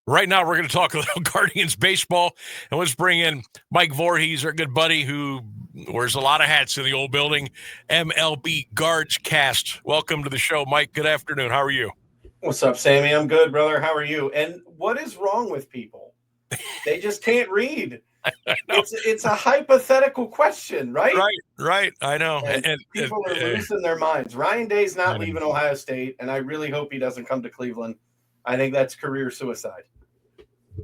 Right now, we're going to talk a little Guardians baseball, and let's bring in Mike Vorhies, our good buddy who wears a lot of hats in the old building, MLB Guards Cast. Welcome to the show, Mike. Good afternoon. How are you? What's up, Sammy? I'm good, brother. How are you? And what is wrong with people? They just can't read. It's a hypothetical question, right? Right. I know. And people are losing their minds. Ryan Day's not leaving Ohio State, and I really hope he doesn't come to Cleveland. I think that's career suicide.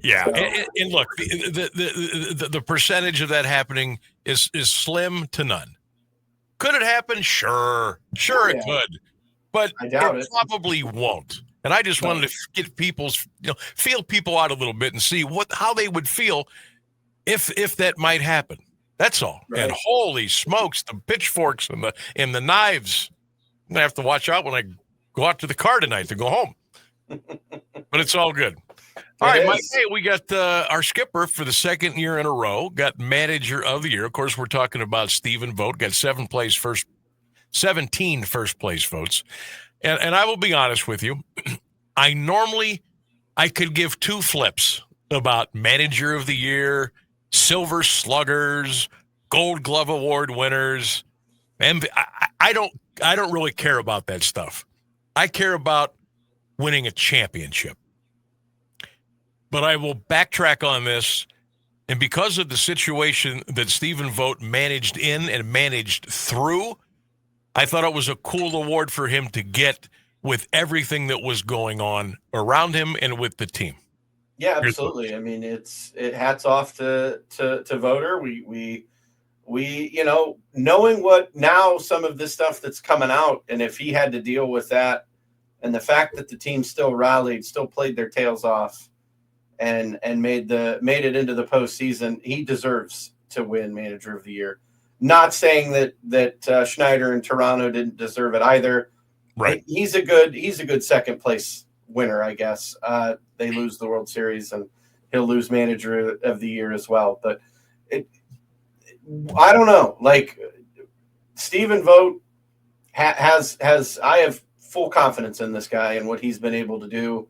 Yeah, so. And look, the percentage of that happening is slim to none. Could it happen? Sure, it could, but I doubt it probably won't. And I just wanted to get feel people out a little bit and see how they would feel if that might happen. That's all. Right. And holy smokes, the pitchforks and the knives. I'm gonna have to watch out when I go out to the car tonight to go home. But it's all good. All right, Mike, hey, we got our skipper for the second year in a row, got manager of the year. Of course, we're talking about Stephen Vogt, got 17 first-place votes. And I will be honest with you, I could give two flips about manager of the year, silver sluggers, gold glove award winners. And I don't really care about that stuff. I care about winning a championship. But I will backtrack on this, and because of the situation that Stephen Vogt managed in and managed through, I thought it was a cool award for him to get with everything that was going on around him and with the team. Yeah, absolutely. I mean, hats off to Voter. We knowing what now some of this stuff that's coming out, and if he had to deal with that, and the fact that the team still rallied, still played their tails off, and made it into the postseason, he deserves to win Manager of the Year. Not saying that Schneider and Toronto didn't deserve it either. Right. He's a good second place winner, I guess. They lose the World Series, and he'll lose Manager of the Year as well. But I don't know. Like, Stephen Vogt has I have full confidence in this guy and what he's been able to do,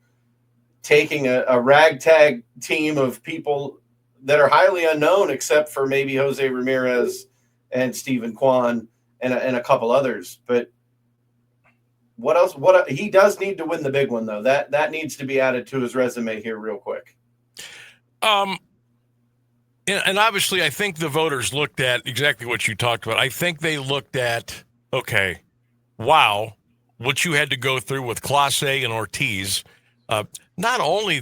taking a ragtag team of people that are highly unknown, except for maybe Jose Ramirez and Stephen Kwan and a couple others. But what else? He does need to win the big one, though. That needs to be added to his resume here real quick. And obviously, I think the voters looked at exactly what you talked about. I think they looked at, okay, wow, what you had to go through with Clase and Ortiz. Not only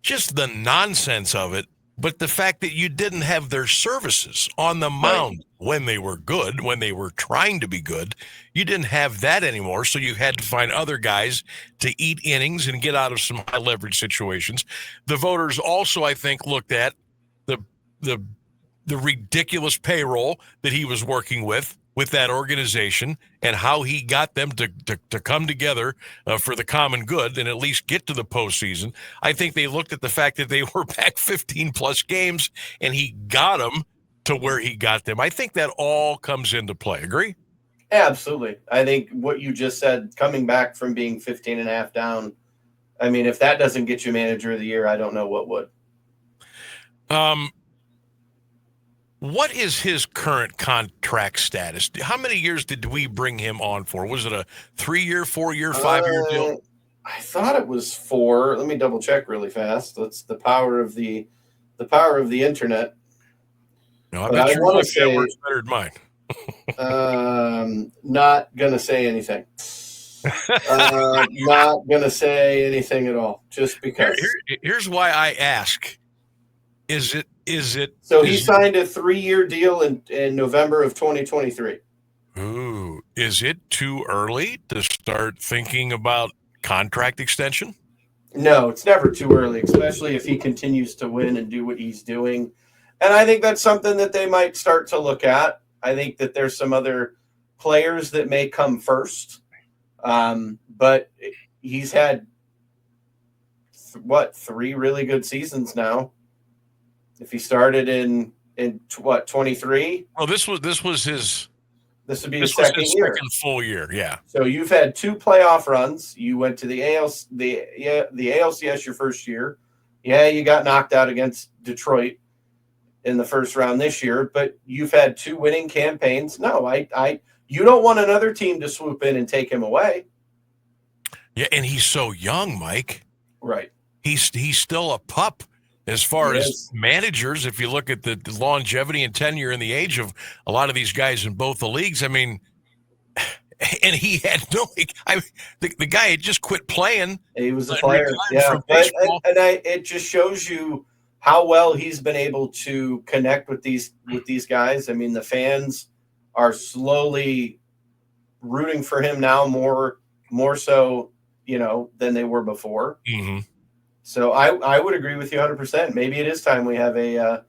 just the nonsense of it, but the fact that you didn't have their services on the mound when they were good, when they were trying to be good. You didn't have that anymore, so you had to find other guys to eat innings and get out of some high leverage situations. The voters also, I think, looked at the ridiculous payroll that he was working with that organization and how he got them to come together for the common good and at least get to the postseason. I think they looked at the fact that they were back 15-plus games, and he got them to where he got them. I think that all comes into play. Agree? Absolutely. I think what you just said, coming back from being 15 and a half down, I mean, if that doesn't get you Manager of the Year, I don't know what would. What is his current contract status? How many years did we bring him on for? Was it a 3-year, 4-year, 5-year deal? I thought it was 4. Let me double check really fast. That's the power of the internet. No, I bet your website works better than mine. Not gonna say anything. Not gonna say anything at all. Just because. Here's why I ask. Is it? So he signed a 3-year deal in November of 2023. Ooh, is it too early to start thinking about contract extension? No, it's never too early, especially if he continues to win and do what he's doing. And I think that's something that they might start to look at. I think that there's some other players that may come first. But he's had, 3 really good seasons now. If he started in 23? Well, this would be his second full year, yeah. So you've had 2 playoff runs. You went to the ALCS your first year, Yeah, you got knocked out against Detroit in the first round this year, but you've had 2 winning campaigns. No, you don't want another team to swoop in and take him away. Yeah, and he's so young, Mike. Right. He's still a pup as far as managers. If you look at the longevity and tenure and the age of a lot of these guys in both the leagues, I mean, and he had the guy had just quit playing. He was a player, yeah. It just shows you how well he's been able to connect with these guys. I mean, the fans are slowly rooting for him now more so, than they were before. Mm-hmm. So I would agree with you 100%. Maybe it is time we have a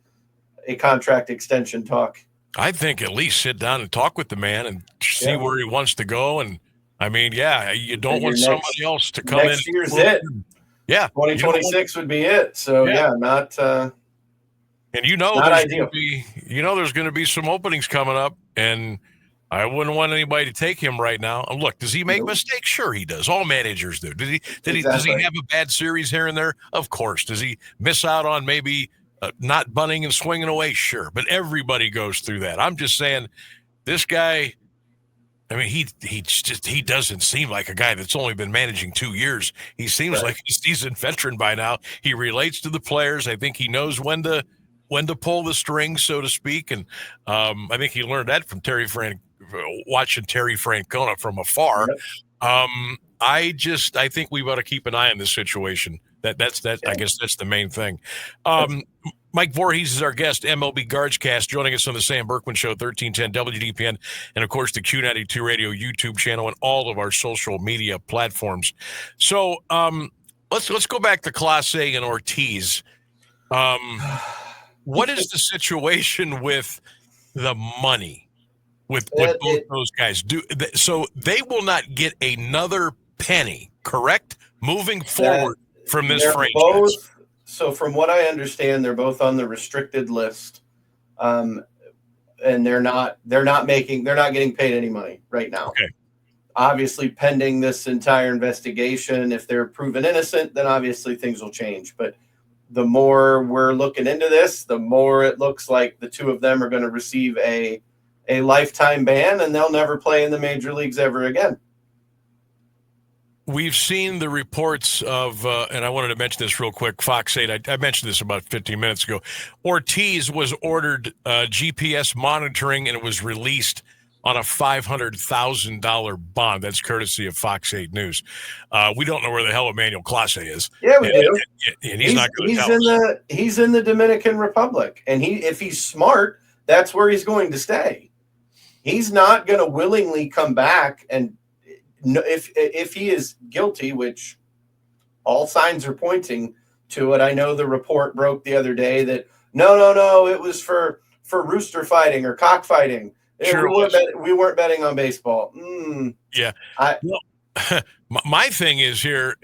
contract extension talk. I think at least sit down and talk with the man and see where he wants to go. And I mean, you don't want somebody else to come in. Next year's it. Yeah. 2026 would be it. So not. And there's going to be some openings coming up, and I wouldn't want anybody to take him right now. And look, does he make mistakes? Sure, he does. All managers do. Does he have a bad series here and there? Of course. Does he miss out on maybe not bunting and swinging away? Sure, but everybody goes through that. I'm just saying, this guy. I mean, he doesn't seem like a guy that's only been managing 2 years. He seems like a seasoned veteran by now. He relates to the players. I think he knows when to pull the strings, so to speak. And I think he learned that from watching Terry Francona from afar. Yep. I think we ought to keep an eye on this situation. That's I guess that's the main thing. Mike Vorhies is our guest, MLB Guardscast, joining us on the Sam Bourquin Show, 1310 WDPN, and of course the Q92 Radio YouTube channel and all of our social media platforms. So let's go back to Clase and Ortiz. What is the situation with the money with both those guys? So they will not get another penny, correct? Moving forward from this franchise. So from what I understand, they're both on the restricted list, and they're not getting paid any money right now. Okay. Obviously, pending this entire investigation, if they're proven innocent, then obviously things will change. But the more we're looking into this, the more it looks like the two of them are going to receive a lifetime ban, and they'll never play in the major leagues ever again. We've seen the reports of, and I wanted to mention this real quick, Fox 8, I mentioned this about 15 minutes ago. Ortiz was ordered GPS monitoring, and it was released on a $500,000 bond. That's courtesy of Fox 8 News. We don't know where the hell Emanuel Clase is. Yeah, we do. And he's not going to tell us. He's in the Dominican Republic, and if he's smart, that's where he's going to stay. He's not going to willingly come back, and if he is guilty, which all signs are pointing to it. I know the report broke the other day that no, it was for rooster fighting or cockfighting. Sure, we weren't betting on baseball. Yeah. My thing is here.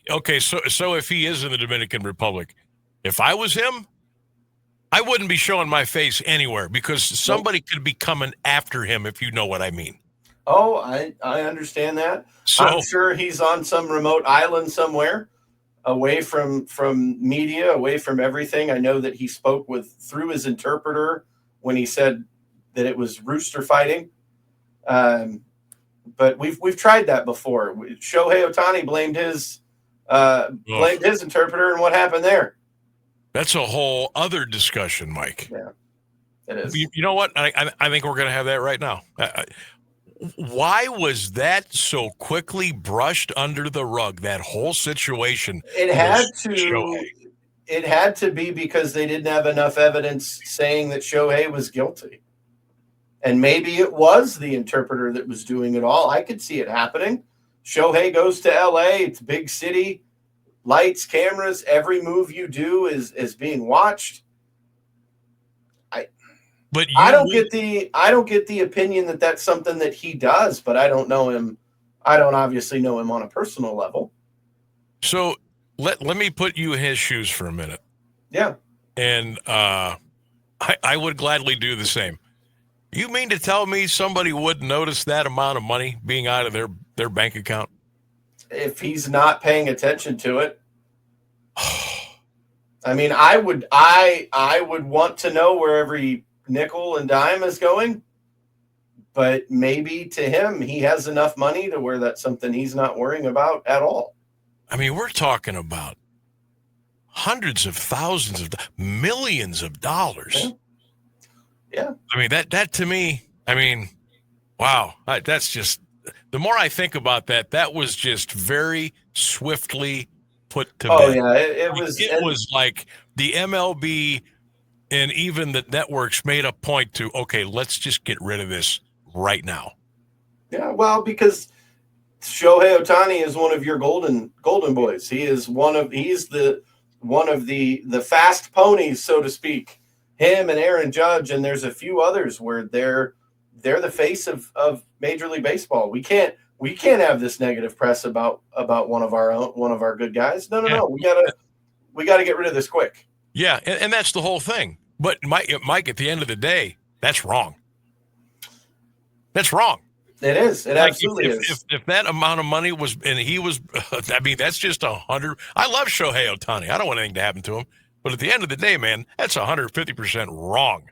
Okay, so if he is in the Dominican Republic, if I was him, I wouldn't be showing my face anywhere because somebody could be coming after him, if you know what I mean. Oh, I understand that. So, I'm sure he's on some remote island somewhere, away from media, away from everything. I know that he spoke through his interpreter when he said that it was rooster fighting. But we've tried that before. Shohei Ohtani blamed his interpreter, and what happened there? That's a whole other discussion, Mike. Yeah, it is. You know what? I think we're going to have that right now. Why was that so quickly brushed under the rug, that whole situation? It had to be because they didn't have enough evidence saying that Shohei was guilty. And maybe it was the interpreter that was doing it all. I could see it happening. Shohei goes to LA. It's a big city. Lights, cameras, every move you do is being watched. I don't get the opinion that that's something that he does, but I don't know him. I don't obviously know him on a personal level. So let me put you in his shoes for a minute. Yeah. And I would gladly do the same. You mean to tell me somebody wouldn't notice that amount of money being out of their bank account? If he's not paying attention to it. I mean, I would want to know where every nickel and dime is going, but maybe to him, he has enough money to where that's something he's not worrying about at all. I mean, we're talking about hundreds of thousands of millions of dollars. Yeah. I mean, that to me, I mean, wow, that's just, the more I think about that, that was just very swiftly put to bed. Yeah, it Like, was. it was like the MLB and even the networks made a point to, okay, let's just get rid of this right now. Yeah, well, because Shohei Ohtani is one of your golden boys. He's the one of the fast ponies, so to speak. Him and Aaron Judge, and there's a few others where they're the face of Major League Baseball. We can't have this negative press about one of our good guys. No. We gotta get rid of this quick. Yeah, and that's the whole thing. But Mike, at the end of the day, that's wrong. That's wrong. It is. It absolutely is. If that amount of money was, and he was, I mean, that's just 100. I love Shohei Ohtani. I don't want anything to happen to him. But at the end of the day, man, that's 150% wrong.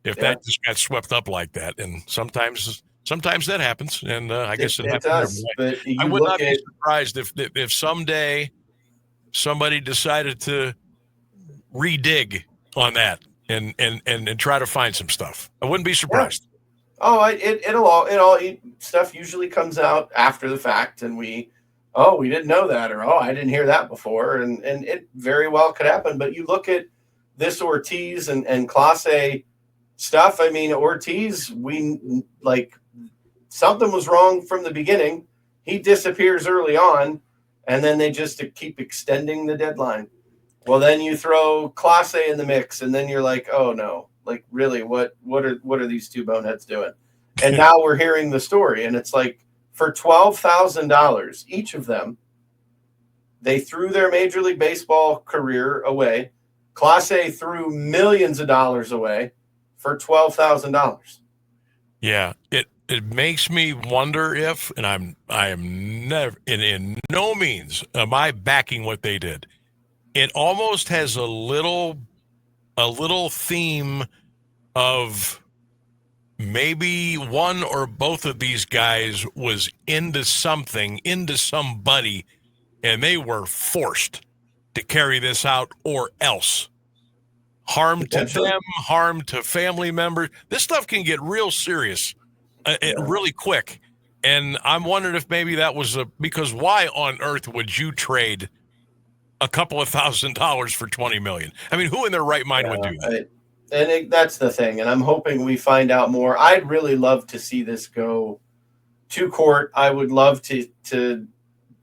If that just got swept up like that, and sometimes that happens, and I guess it does. But I would not be surprised if someday somebody decided to redig on that and try to find some stuff. I wouldn't be surprised. Yeah. Oh, stuff usually comes out after the fact, and we didn't know that, or I didn't hear that before, and it very well could happen. But you look at this Ortiz and Clase stuff. I mean, Ortiz, something was wrong from the beginning. He disappears early on, and then they just keep extending the deadline. Well, then you throw Clase in the mix, and then you're like, oh no, like really, what are these two boneheads doing? And now we're hearing the story, and it's like for $12,000 each of them, they threw their Major League Baseball career away. Clase threw millions of dollars away for $12,000. Yeah, it makes me wonder if, and I am never in no means am I backing what they did. It almost has a little theme of maybe one or both of these guys was into somebody, and they were forced to carry this out, or else. Harm to them, harm to family members. This stuff can get real serious really quick. And I'm wondering if maybe that was because why on earth would you trade a couple of $1,000 for $20 million? I mean, who in their right mind would do that? That's the thing. And I'm hoping we find out more. I'd really love to see this go to court. I would love to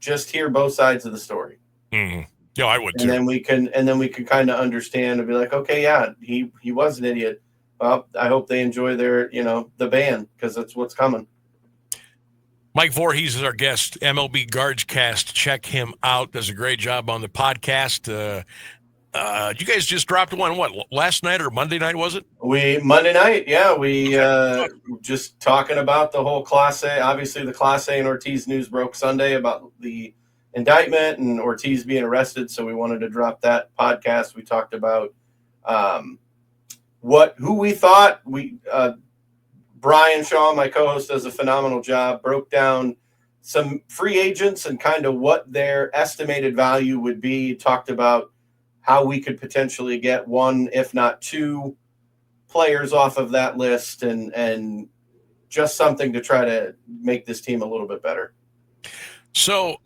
just hear both sides of the story. Mm-hmm. Yeah, I would too. And then we can kind of understand and be like, okay, yeah, he was an idiot. Well, I hope they enjoy their, the ban, because that's what's coming. Mike Vorhies is our guest, MLB Guardscast. Check him out. Does a great job on the podcast. You guys just dropped one, last night or Monday night, was it? Monday night, yeah. We just talking about the whole Clase. Obviously, the Clase and Ortiz news broke Sunday about the indictment and Ortiz being arrested, so we wanted to drop that podcast. We talked about who we thought. Brian Shaw, my co-host, does a phenomenal job, broke down some free agents and kind of what their estimated value would be, talked about how we could potentially get one, if not two, players off of that list, and just something to try to make this team a little bit better. So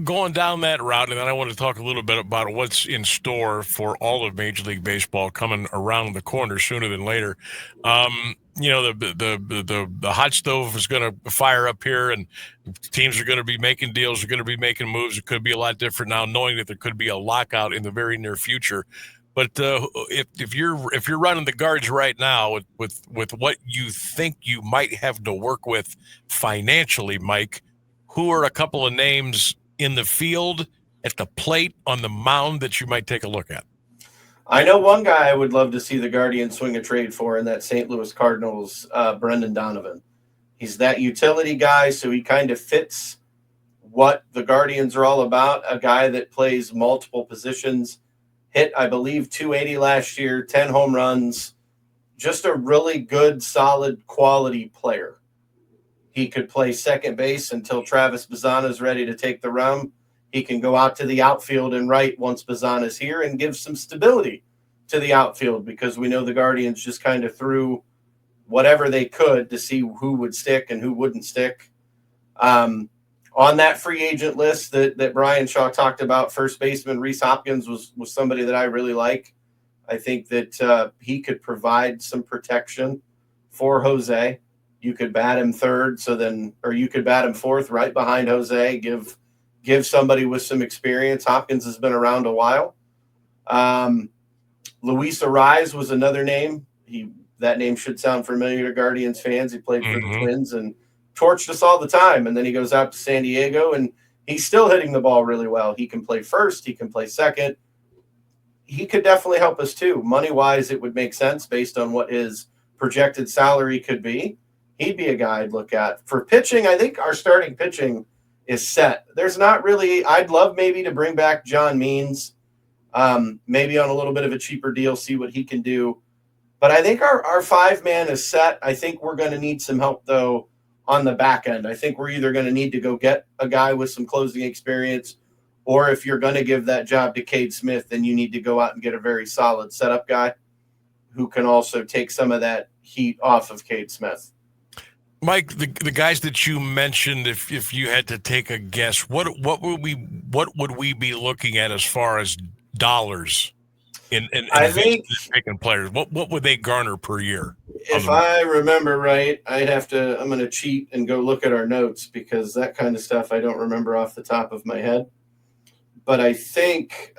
going down that route, and then I want to talk a little bit about what's in store for all of Major League Baseball coming around the corner sooner than later. The hot stove is going to fire up here, and teams are going to be making deals, are going to be making moves. It could be a lot different now, knowing that there could be a lockout in the very near future. But if you're running the Guards right now with what you think you might have to work with financially, Mike, who are a couple of names in the field, at the plate, on the mound that you might take a look at? I know one guy I would love to see the Guardians swing a trade for, and that's St. Louis Cardinals, Brendan Donovan. He's that utility guy, so he kind of fits what the Guardians are all about, a guy that plays multiple positions. hit, I believe, 280 last year, 10 home runs, just a really good, solid, quality player. He could play second base until Travis Bazzana is ready to take the realm. He can go out to the outfield and right once Bazzana's here and give some stability to the outfield, because we know the Guardians just kind of threw whatever they could to see who would stick and who wouldn't stick. On that free agent list that Brian Shaw talked about, first baseman Rhys Hopkins was somebody that I really like. I think that he could provide some protection for Jose. You could bat him third, or you could bat him fourth right behind Jose, give somebody with some experience. Hopkins has been around a while. Luis Ariz was another name. That name should sound familiar to Guardians fans. He played for the Twins and torched us all the time. And then he goes out to San Diego, and he's still hitting the ball really well. He can play first. He can play second. He could definitely help us too. Money-wise, it would make sense based on what his projected salary could be. He'd be a guy I'd look at. For pitching, I think our starting pitching is set. There's not really – I'd love maybe to bring back John Means, maybe on a little bit of a cheaper deal, see what he can do. But I think our five-man is set. I think we're going to need some help, though, on the back end. I think we're either going to need to go get a guy with some closing experience, or if you're going to give that job to Cade Smith, then you need to go out and get a very solid setup guy who can also take some of that heat off of Cade Smith. Mike, the guys that you mentioned, if you had to take a guess, what would we be looking at as far as dollars in I think taking players? What would they garner per year? If I remember right, I'm going to cheat and go look at our notes, because that kind of stuff I don't remember off the top of my head. But I think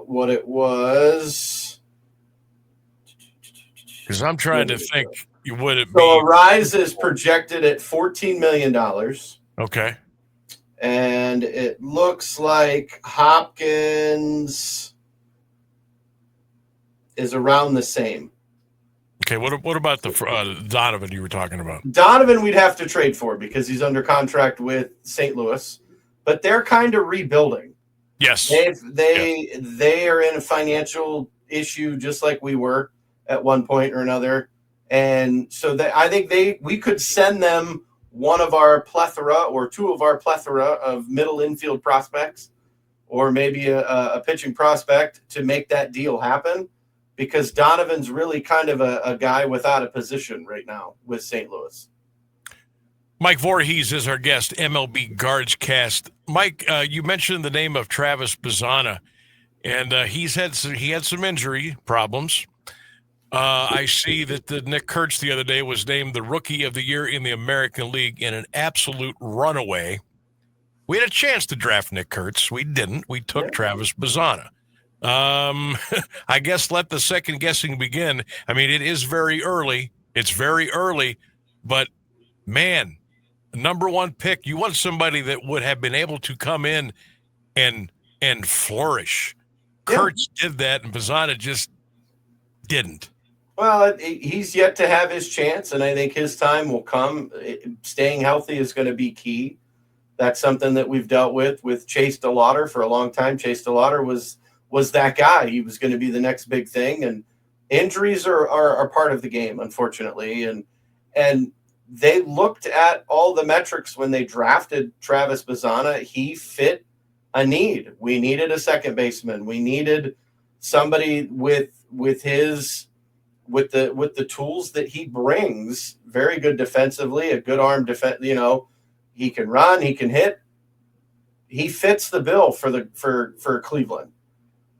what it was. Because I'm trying to think. Would it be? So Ariz is projected at $14 million. Okay. And it looks like Hopkins is around the same. Okay, what about the Donovan you were talking about? Donovan we'd have to trade for because he's under contract with St. Louis, but they're kind of rebuilding. Yes. They are in a financial issue just like we were at one point or another. And so I think we could send them one of our plethora or two of our plethora of middle infield prospects, or maybe a pitching prospect to make that deal happen, because Donovan's really kind of a guy without a position right now with St. Louis. Mike Vorhies is our guest, MLB Guards Cast. Mike, you mentioned the name of Travis Bazzana, and he had some injury problems. I see that Nick Kurtz the other day was named the Rookie of the Year in the American League in an absolute runaway. We had a chance to draft Nick Kurtz. We didn't. We took Travis Bazzana. I guess let the second guessing begin. I mean, it is very early. It's very early, but man, number one pick, you want somebody that would have been able to come in and flourish. Yeah. Kurtz did that, and Bazzana just didn't. Well, he's yet to have his chance, and I think his time will come. Staying healthy is going to be key. That's something that we've dealt with Chase DeLauter for a long time. Chase DeLauter was that guy. He was going to be the next big thing, and injuries are part of the game, unfortunately. And they looked at all the metrics when they drafted Travis Bazzana. He fit a need. We needed a second baseman. We needed somebody with the tools that he brings. Very good defensively, a good arm defense. He can run, he can hit. He fits the bill for Cleveland.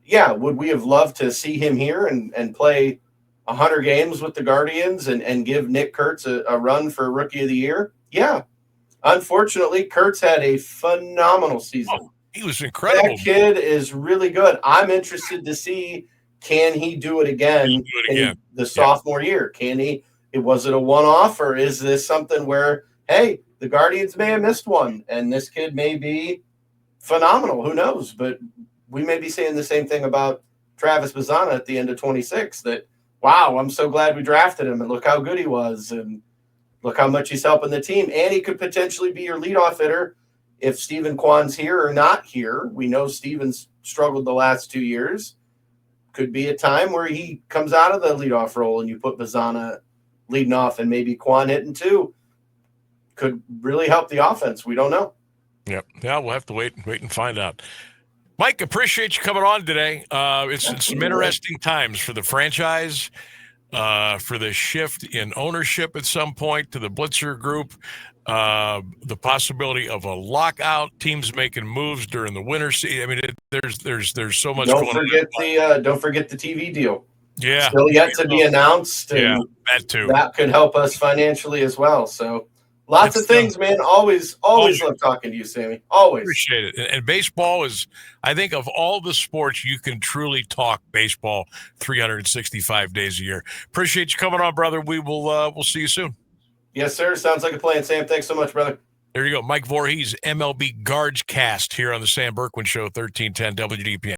Yeah, would we have loved to see him here and play 100 games with the Guardians and give Nick Kurtz a run for Rookie of the Year? Yeah. Unfortunately, Kurtz had a phenomenal season. Oh, he was incredible. That kid is really good. I'm interested to see, can he do it again in the sophomore year? Can he? Was it a one-off, or is this something where, hey, the Guardians may have missed one and this kid may be phenomenal? Who knows? But we may be saying the same thing about Travis Bazzana at the end of 26, that, wow, I'm so glad we drafted him, and look how good he was, and look how much he's helping the team. And he could potentially be your leadoff hitter if Steven Kwan's here or not here. We know Steven's struggled the last 2 years. could be a time where he comes out of the leadoff role and you put Bazana leading off and maybe Quan hitting too. Could really help the offense. We don't know. Yep. Yeah, we'll have to wait and find out. Mike, appreciate you coming on today. It's some interesting times for the franchise, for the shift in ownership at some point to the Blitzer group, the possibility of a lockout, teams making moves during the winter season. I mean, there's so much. Don't forget the TV deal. Yeah, still yet to be announced. And yeah, that too. That could help us financially as well. So. Lots of things, man. Always love talking to you, Sammy. Always. Appreciate it. And baseball is, I think, of all the sports, you can truly talk baseball 365 days a year. Appreciate you coming on, brother. We'll see you soon. Yes, sir. Sounds like a plan, Sam. Thanks so much, brother. There you go. Mike Vorhies, MLB Guards Cast here on the Sam Bourquin Show, 1310 WDPN.